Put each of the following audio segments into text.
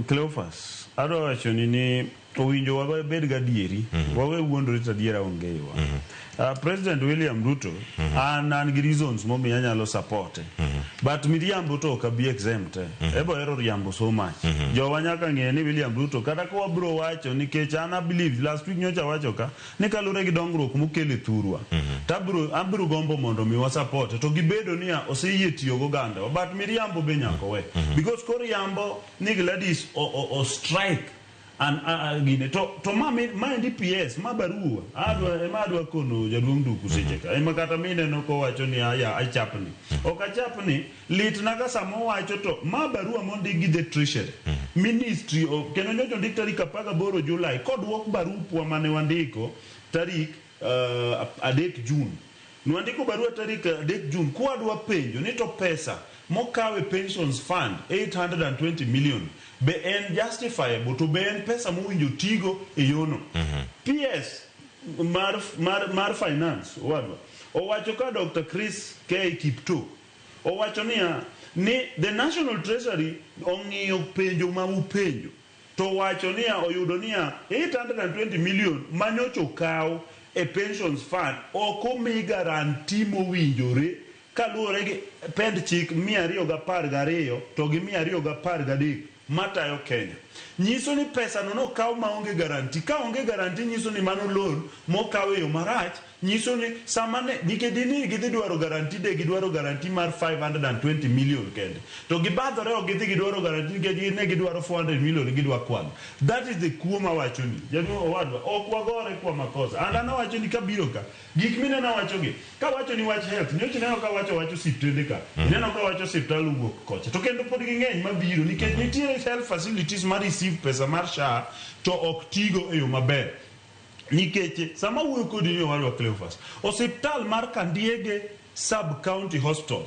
Cleophas, ado wacho ni owinjo wago bed gadieri, wawe wuondore tadiera ongewa. President William Ruto, an gi reasons momiyo anyalo support. But miriambo to ok abi exempt. Ebo ero riambo so much. Jowa nyaka ng'e ni William Ruto kata ko wabro wacho nikech an believe last week nyocha wacho ka ni kalure gi dongruok mokele thurwa. Abro gombo mondo mi wa support to gibedo niya oseyie tiyo go ganda. But miriambo be nyako we. Because koriambo ni gladis o strike and gine to ma DPS ma barua adwa kono jaduong' duku secheka ema kata mine no ko wacho ni aya achapni ok achapni lit naga samo wacho to ma barua mondi gi the treasury ministry of kendo nyocho ndik tarik 18 Julai kod wok barupwa mane wandiko tarik 3 June nwandiko barua tarik 3 June kwadwa penjo ni to pesa mokawe pensions fund 820 million be en justifiable to be en pesa mowinjo tigo e yono. PS mar finance wadwa owacho ka Dr. Chris K. Kipto owacho ni the National Treasury ong'iyo penjo ma upenjo to wacho niya oyudo niya 820 million manyocho kaw e pensions fund oko mi garanti mowinjore kaluwore gi pend chik 212 to gi 213 matayo Kenya. Nyiso ni pesa no kaw maonge garanti. Ka onge garanti nyiso ni mano loan mokawe yo marach. Nyiso ni samane nikedini gidwaro garanti de gidwaro garanti mar 520 million kende. To gibadhore o gidwaro garanti ne gidwaro 400 million gidwa kwano. That is the kuoma wacho ni. Janu owadwa ok wagore kwa makosa. Andana wacho ni kabiro ka. Gik mine na wacho gi. Ka wacho ni wach health. Nyochi neno ka wacho siptende ka. Neno ka wacho siptal wuok kocha. To kendo pod ging'eny mabiro nikech nitie health facilities ma receive pesa mar SHA to ok tigo e yo maber. Nikeche sama wuoyo kodi ni wadwa Cleophas hospital mar Kandiege sub county hospital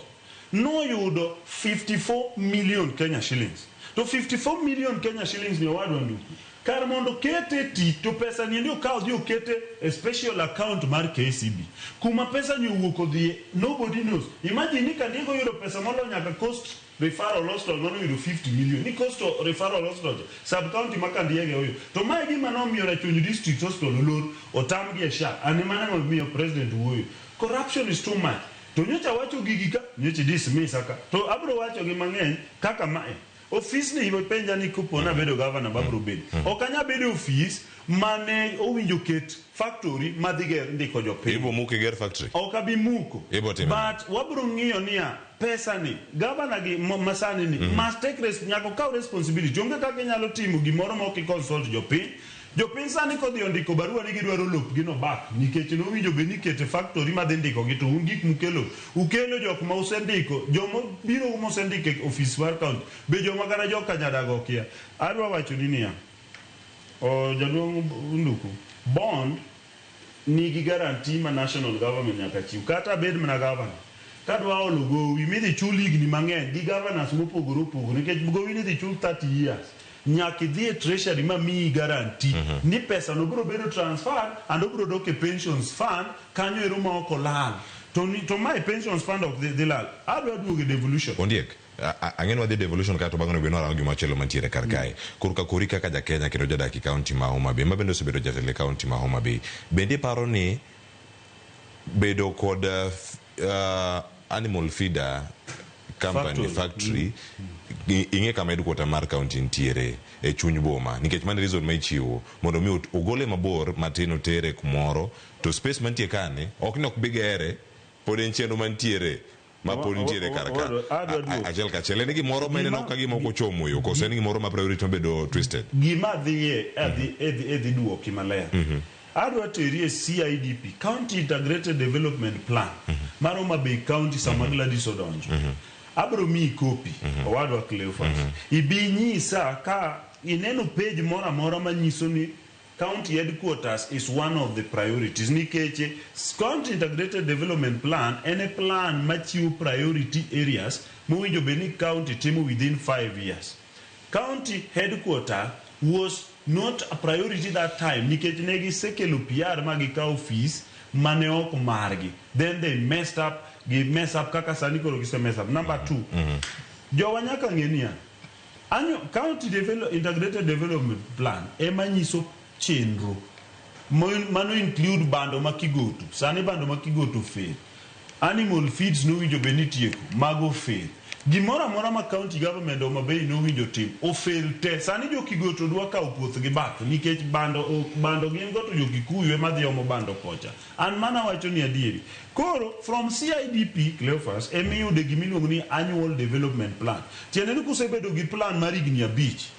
no yudo 54 million Kenya shillings to 54 million Kenya shillings ni wadwa nduku kar mondo kete ti to pesa ni ndio kawo dio kete a special account mar KCB kuma pesa ni wuoko dhie nobody knows. Imagine ni Kandiege yudo pesa molo nyaka cost referral hospital no yudo 50 million ni cost referral hospital sub county Makandiege oyo to mai gima no miyo na Chuny district hospital lor otam gi SHA ani mana no miyo president wuoyo. Corruption is too much. To nyocha wacho gigi ka nyocha dismiss aka to abro wacho gi mang'eny kaka mae office ni penja ni kupona bedo governor babro bedo okanya bedo office mane owinjo ket factory madhiger ndiko jopiny ibo muke ger factory okabi muko but wabro ng'iyo niya pesa ni governor gi masani ni must take nyako kaw responsibility jonge kaka nyalo timo gimoro ma ok consult jopiny sani kodhi ondiko barua ni gidwaro lop gino back nikech no winjo be ni kete factory madhi ndiko gi to ungik ukelo jok ma usendiko jomo biro mo sendike office war county be joma kana joka nyadago kia adwa wacho ni niya jaduong' nduku bond nigi guarantee ma national government nyaka chiw kata bed mana governor kadwa olo gowi midhi chul higni mang'eny gi governors mopogore opogore nikech gowi ni dhi chul 30 years nyaki dhie treasury ma mi guarantee ni pesa no biro bedo transfer and obiro doke pensions fund kanyo ero ma ok olal to my pensions fund of the lal adwa duoge devolution Ondiek ang'en wadhi devolution kato bang'o gweno rango gima chelo mantiere kar kae kurka kori kaka ja Kenya kendo jadaki county ma Homabay ma bende osebedo jatelo county ma Homabay bende paro ni bedo kod animal feeder company factory inge kama headquarter mar county ntiere e chuny boma nikech man reason ma ichiwo mondo mi ogole mabor matino tere kumoro to space mantie kane ok nok bigere pod en chenro mantiere ma pod ntiere karaka achel kachel ne gimoro ma neno ka gima ok chomo yo kose ni gimoro ma priority bedo twisted gima dhiye edhi duoki maler adwa terie CIDP County Integrated Development Plan mar Homabay County Samagladis odonjo abro mi copy owadwa Cleophas ibi nyisa ka ineno page mora mora manyiso ni county headquarters is one of the priorities nikeche County Integrated Development Plan en a plan machiwo priority areas mowinjo beni county timo within 5 years. County headquarters was not a priority that time nikech negi sekelo PR magika office mane ok margi then they mess up kaka sani koro gise mess up. Number 2 jowa nyaka ng'enia County integrated development plan emanyiso chenro mano include bando makigoto. Sani bando makigoto fail. Animal feeds no winjo benitieko mago fail. Gimora mora ma county government o Homabay no winjo tim o fail te. Sani jo kigoto dwa ka opuoth gi bath nikech bando gin go to jo Kikuyu ema dhi omo bando kocha. An mana wacho ni adieri. Koro from CIDP Cleophas emiyude gimiluongo ni annual development plan. Tiende ni kusebedo gi plan mar higni 5.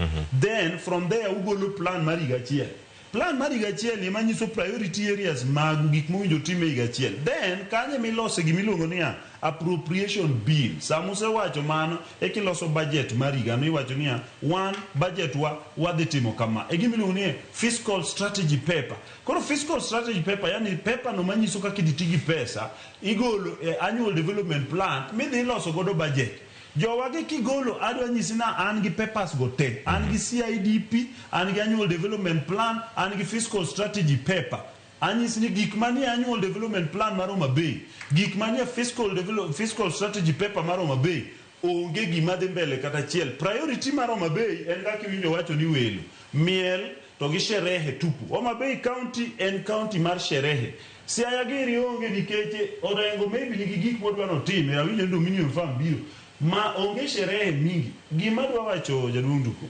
Then from there ugolo plan mar higa achiel. Plan mar higa achiel ni manyiso priority areas mag gik mowinjo tim e higa achiel. Then kanye milose gimiluongo ni appropriation bill. Samuse wacho mano kiloso budget mar higa no iwacho ni one budget wadhi timo kama. Gimiluongo ni fiscal strategy paper. Koro fiscal strategy paper yani paper no manyiso kaka idhi gi pesa igolo annual development plan midhi loso godo budget. Jowage kigolo adwa nyisi na an gi papers go te. An gi CIDP, an gi annual development plan, an gi fiscal strategy paper. Anyisi ni gik manie annual development plan mar Homabay, gik manie fiscal strategy paper mar Homabay, onge gima dhi mbele kata chiel. Priority mar Homabay en kaka winjo wacho ni welo, miel to gi sherehe tupu. Homabay county en county mar sherehe. Siaya giri onge nikeche orengo maybe ni gik modwa no tim, awinjo dominion farm biro. Ma onge sherehe mingi. Gima dwa wacho jaduong' Nduko.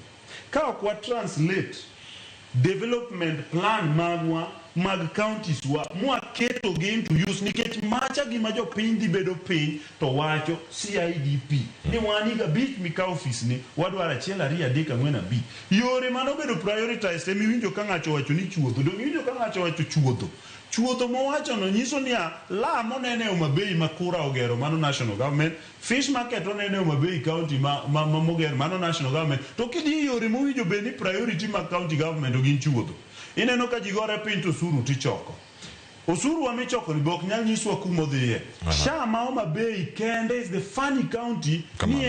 Ka ok wa translate development plan mag counties wa mwaketo gi into use nikech macha gima jo piny dhi bedo piny to wacho CIDP ni wani ga bich mika office ni wadwaro achiel ariyo adek ang'wen abich. Yore mano bedo prioritized emiwinjo ka ng'acho wacho ni chuodho. Dong' iwinjo ka ng'acho wacho chuodho. Chuodho mowacho no nyiso ni lam onene Homabay makura ogero mano national government, fish market onene Homabay county mogero mano national government. To kidi yore mowinjo be ni priority mag county government ogin chuodho. Ineno ka jigore piny to osuru tichoko. Osuru wa michoko ni bok nyal nyiswa kumodhiye. Sha ma Homabay kende is the funny county ni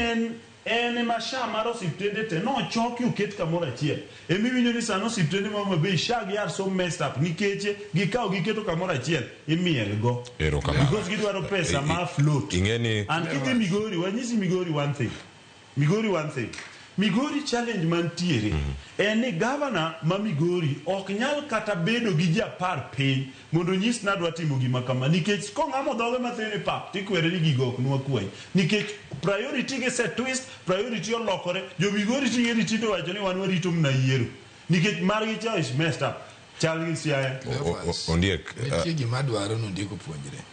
en ma sha mar osiptende te no choki oket kamoro achiel. Emiwinjo ni sano osiptende ma Homabay sha gi are so messed up nikeche gikawo giketo kamoro achiel imiel go. Because gidwaro pesa ma float. And kiti Migori wanyisi Migori one thing. Migori challenge mantiere ni governor ma Migori ok nyal kata bedo gi japar piny mondo nyis na dwa timo gima kama nikech kong'amo dhoge mathene pap tikwere ni gigo ok nwa kwai nikech priority ge set twist, priority olokore. Jo Migori ting'e rito wacho ni wan warito mna yiero nikech margi cha is messed up. Chal gi Siaya Ondiek gima dwaro no ndiko puonjre